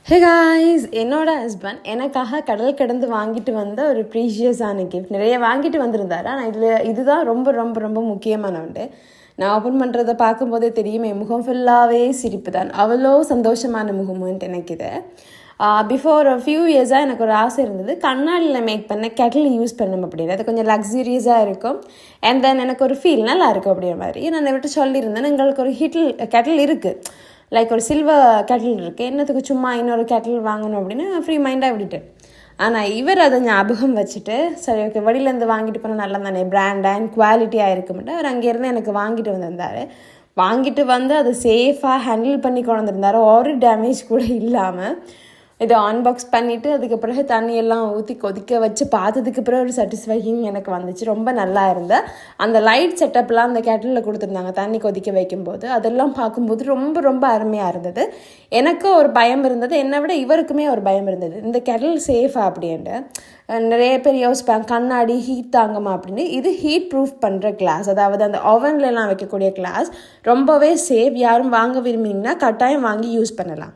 Hey guys, என்னோட husband எனக்காக கடல் கடந்து வாங்கிட்டு வந்த ஒரு ப்ரீஷியஸான கிஃப்ட் நிறைய வாங்கிட்டு வந்திருந்தாரு. ஆனால் இதுதான் ரொம்ப ரொம்ப ரொம்ப முக்கியமான ஒன்று. நான் ஓப்பன் பண்ணுறதை பார்க்கும்போதே தெரியும், என் முகம் ஃபுல்லாகவே சிரிப்பு தான். அவ்வளோ சந்தோஷமான முகம்ன்ட்டு எனக்கு இது. பிஃபோர் ஃபியூ இயர்ஸாக எனக்கு ஒரு ஆசை இருந்தது, கண்ணாடியில் மேக் பண்ண கெட்டில் யூஸ் பண்ணணும் அப்படின்னு. அது கொஞ்சம் லக்ஸூரியஸாக இருக்கும். அண்ட் தென் எனக்கு ஒரு ஃபீல் நல்லா இருக்கும் அப்படிங்கிற மாதிரி நான் விட்டு சொல்லியிருந்தேன். எங்களுக்கு ஒரு கெட்டில் இருக்குது, லைக் ஒரு சில்வர் கேட்டில் இருக்குது, என்னத்துக்கு சும்மா இன்னொரு கேட்டில் வாங்கணும் அப்படின்னு ஃப்ரீ மைண்டாக விட்டுட்டேன். ஆனால் இவர் அதை ஞாபகம் வச்சுட்டு, சரி ஓகே வெளியிலேருந்து வாங்கிட்டு போனால் நல்லா தானே, பிராண்டாக அண்ட் குவாலிட்டியாக இருக்குமெட்டு அவர் அங்கேருந்து எனக்கு வாங்கிட்டு வந்திருந்தார். வாங்கிட்டு வந்து அதை சேஃபாக ஹேண்டில் பண்ணி கொண்டு வந்திருந்தார், ஒரு டேமேஜ் கூட இல்லாமல். இதை அன்பாக்ஸ் பண்ணிவிட்டு அதுக்கு பிறகு தண்ணியெல்லாம் ஊற்றி கொதிக்க வச்சு பார்த்ததுக்கு பிறகு ஒரு சாட்டிஸ்ஃபைங் எனக்கு வந்துச்சு. ரொம்ப நல்லா இருந்தேன். அந்த லைட் செட்டப்லாம் அந்த கேட்டிலில் கொடுத்துருந்தாங்க தண்ணி கொதிக்க வைக்கும்போது, அதெல்லாம் பார்க்கும்போது ரொம்ப ரொம்ப அருமையாக இருந்தது. எனக்கும் ஒரு பயம் இருந்தது, என்னை விட இவருக்குமே ஒரு பயம் இருந்தது, இந்த கேட்டில் சேஃபாக அப்படின்ட்டு. நிறைய பேர் யோசிப்பாங்க கண்ணாடி ஹீட் தாங்குமா அப்படின்னு. இது ஹீட் ப்ரூஃப் பண்ணுற கிளாஸ், அதாவது அந்த ஓவன்லலாம் வைக்கக்கூடிய கிளாஸ், ரொம்பவே சேஃப். யாரும் வாங்க விரும்பினீங்கன்னா கட்டாயம் வாங்கி யூஸ் பண்ணலாம்.